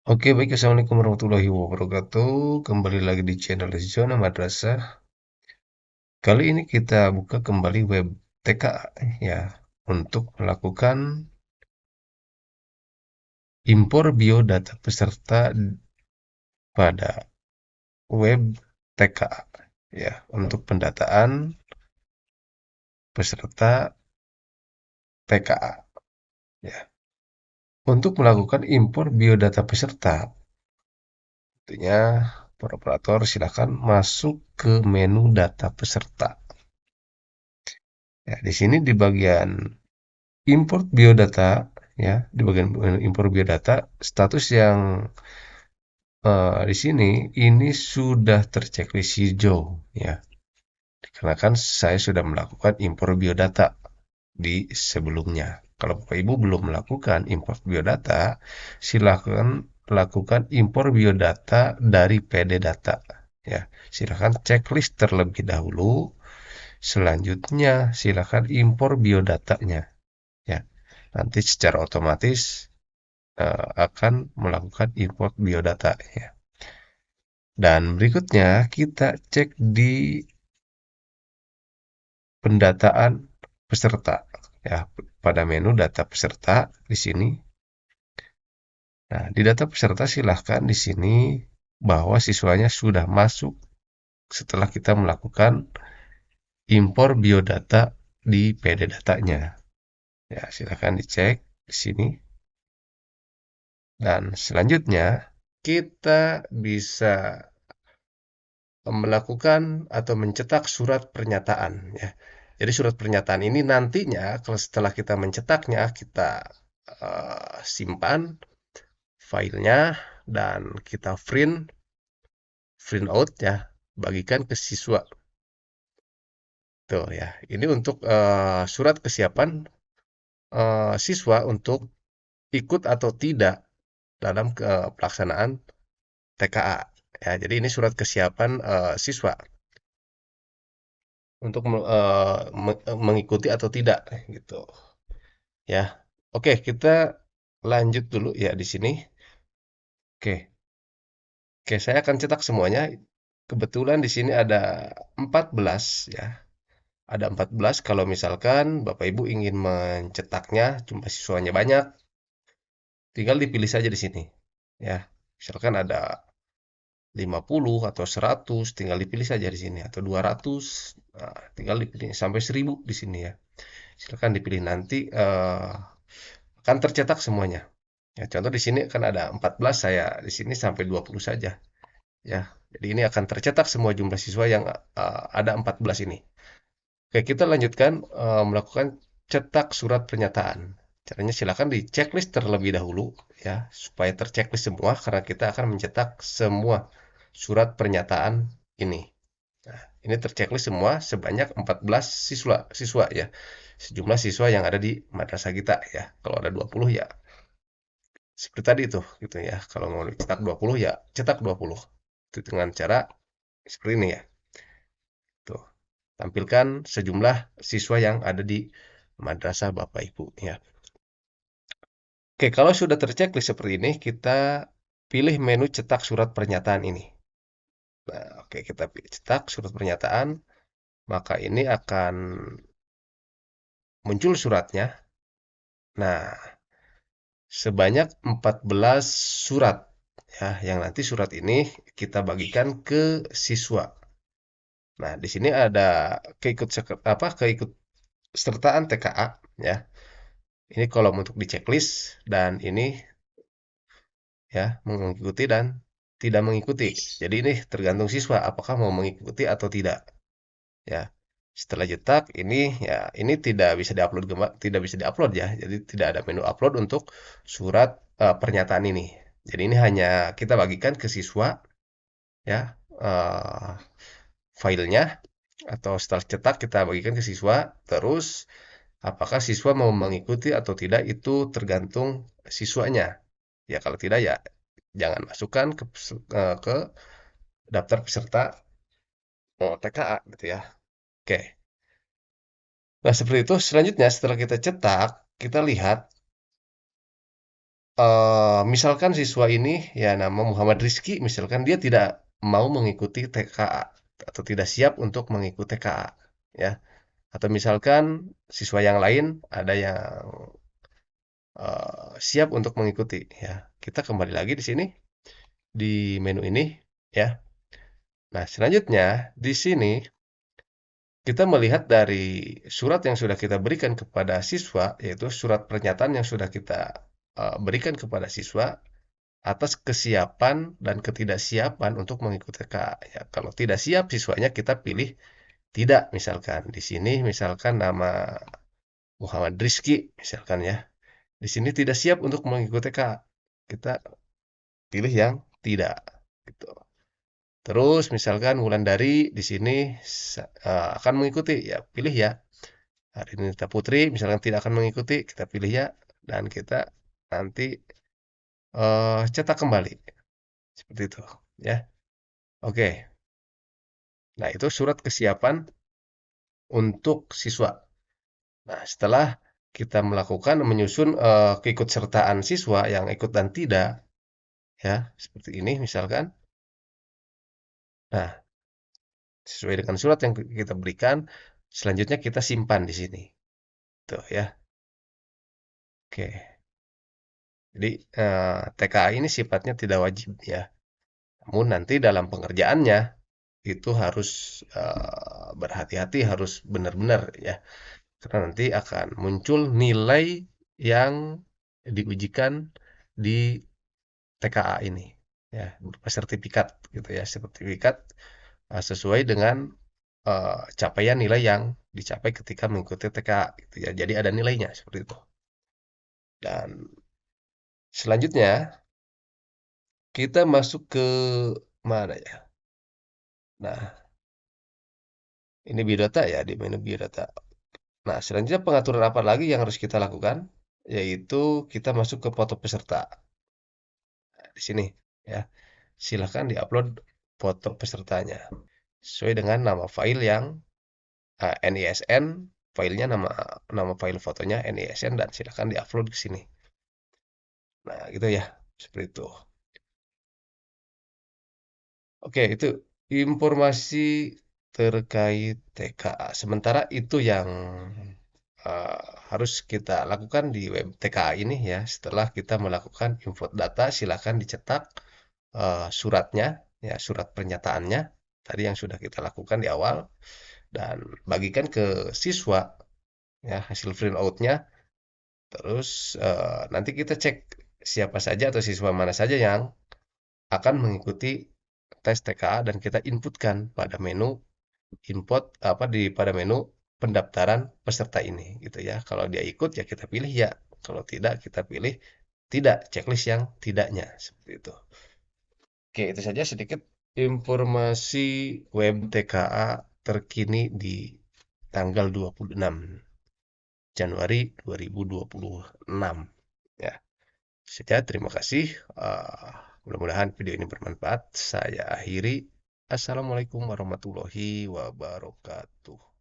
Oke, baik. Assalamualaikum warahmatullahi wabarakatuh. Kembali lagi di channel Zona Madrasah. Kali ini kita buka kembali web TKA ya untuk melakukan impor biodata peserta pada web TKA ya untuk pendataan peserta TKA ya. Untuk melakukan impor biodata peserta, tentunya para operator silakan masuk ke menu data peserta. Ya, di sini di bagian import biodata ya, di bagian import biodata status yang di sini ini sudah terchecklist hijau ya. Dikarenakan saya sudah melakukan impor biodata di sebelumnya. Kalau Bapak Ibu belum melakukan import biodata, silakan lakukan impor biodata dari PD Data ya. Silakan checklist terlebih dahulu. Selanjutnya silakan impor biodatanya ya. Nanti secara otomatis akan melakukan import biodata ya. Dan berikutnya kita cek di pendataan peserta ya, pada menu data peserta di sini. Nah, di data peserta silahkan di sini bahwa siswanya sudah masuk setelah kita melakukan impor biodata di PD datanya. Ya, silahkan dicek di sini. Dan selanjutnya kita bisa melakukan atau mencetak surat pernyataan ya. Jadi surat pernyataan ini nantinya kalau setelah kita mencetaknya kita simpan filenya dan kita print out ya, bagikan ke siswa. Tuh ya. Ini untuk surat kesiapan siswa untuk ikut atau tidak dalam pelaksanaan TKA. Ya, jadi ini surat kesiapan siswa untuk mengikuti atau tidak gitu ya. Oke, kita lanjut dulu ya di sini. Oke. Oke, saya akan cetak semuanya. Kebetulan di sini ada 14 ya. Ada 14 kalau misalkan Bapak Ibu ingin mencetaknya jumlah siswanya banyak, tinggal dipilih saja di sini. Ya. Misalkan ada 50 atau 100, tinggal dipilih saja di sini atau 200, nah, tinggal dipilih sampai 1000 di sini ya. Silakan dipilih nanti akan tercetak semuanya. Ya, contoh di sini kan ada 14, saya di sini sampai 20 saja. Ya, jadi ini akan tercetak semua jumlah siswa yang ada 14 ini. Oke, kita lanjutkan melakukan cetak surat pernyataan. Caranya silakan di checklist terlebih dahulu ya, supaya terchecklist semua karena kita akan mencetak semua surat pernyataan ini. Nah, ini terchecklist semua sebanyak 14 siswa ya. Sejumlah siswa yang ada di madrasah kita ya. Kalau ada 20 ya seperti tadi itu gitu ya. Kalau mau cetak 20 ya cetak 20. Itu dengan cara seperti ini ya. Tuh, tampilkan sejumlah siswa yang ada di madrasah Bapak Ibu ya. Oke, kalau sudah terchecklist seperti ini, kita pilih menu cetak surat pernyataan ini. Nah, oke, kita pilih cetak surat pernyataan, maka ini akan muncul suratnya. Nah, sebanyak 14 surat ya, yang nanti surat ini kita bagikan ke siswa. Nah, di sini ada keikut sertaan TKA ya. Ini kolom untuk di checklist dan ini ya mengikuti dan tidak mengikuti. Jadi ini tergantung siswa apakah mau mengikuti atau tidak ya. Setelah cetak ini ya ini tidak bisa diupload ya. Jadi tidak ada menu upload untuk surat pernyataan ini. Jadi ini hanya kita bagikan ke siswa ya filenya atau setelah cetak kita bagikan ke siswa terus apakah siswa mau mengikuti atau tidak itu tergantung siswanya. Ya kalau tidak ya jangan masukkan ke daftar peserta TKA gitu ya. Oke. Nah, seperti itu. Selanjutnya setelah kita cetak, kita lihat misalkan siswa ini ya nama Muhammad Rizky, misalkan dia tidak mau mengikuti TKA atau tidak siap untuk mengikuti TKA, ya. Atau misalkan siswa yang lain ada yang siap untuk mengikuti, ya. Kita kembali lagi di sini di menu ini, ya. Nah, selanjutnya di sini kita melihat dari surat yang sudah kita berikan kepada siswa, yaitu surat pernyataan yang sudah kita berikan kepada siswa atas kesiapan dan ketidaksiapan untuk mengikuti TKA. Ya, kalau tidak siap siswanya kita pilih tidak, misalkan di sini misalkan nama Muhammad Rizky misalkan, ya. Di sini tidak siap untuk mengikuti TKA. Kita pilih yang tidak gitu. Terus misalkan Wulandari di sini akan mengikuti, ya pilih ya. Arinita Putri misalkan tidak akan mengikuti, kita pilih ya, dan kita nanti cetak kembali seperti itu, ya. Oke. Nah, itu surat kesiapan untuk siswa. Nah, setelah kita melakukan menyusun keikutsertaan siswa yang ikut dan tidak, ya, seperti ini misalkan. Nah, sesuai dengan surat yang kita berikan, selanjutnya kita simpan di sini. Tuh ya. Oke. Jadi TKA ini sifatnya tidak wajib ya. Namun nanti dalam pengerjaannya itu harus berhati-hati, harus benar-benar ya. Karena nanti akan muncul nilai yang diujikan di TKA ini, ya, berupa sertifikat gitu ya, sertifikat sesuai dengan capaian nilai yang dicapai ketika mengikuti TKA gitu ya. Jadi ada nilainya seperti itu. Dan selanjutnya kita masuk ke mana ya? Nah, ini biodata ya, di menu biodata. Nah, selanjutnya pengaturan apa lagi yang harus kita lakukan? Yaitu kita masuk ke foto peserta. Nah, di sini ya. Silakan diupload foto pesertanya sesuai dengan nama file yang NISN, filenya nama nama file fotonya NISN, dan silakan diupload ke sini. Nah, gitu ya. Seperti itu. Oke, itu informasi terkait TKA. Sementara itu yang harus kita lakukan di web TKA ini ya. Setelah kita melakukan input data, silakan dicetak suratnya, ya, surat pernyataannya tadi yang sudah kita lakukan di awal, dan bagikan ke siswa ya hasil print out-nya. Terus nanti kita cek siapa saja atau siswa mana saja yang akan mengikuti tes TKA, dan kita inputkan pada menu input apa di pada menu pendaftaran peserta ini gitu ya. Kalau dia ikut ya kita pilih ya, kalau tidak kita pilih tidak, checklist yang tidaknya seperti itu. Oke, itu saja sedikit informasi web TKA terkini di tanggal 26 Januari 2026 ya. Saja, terima kasih. Mudah-mudahan video ini bermanfaat. Saya akhiri. Assalamualaikum warahmatullahi wabarakatuh.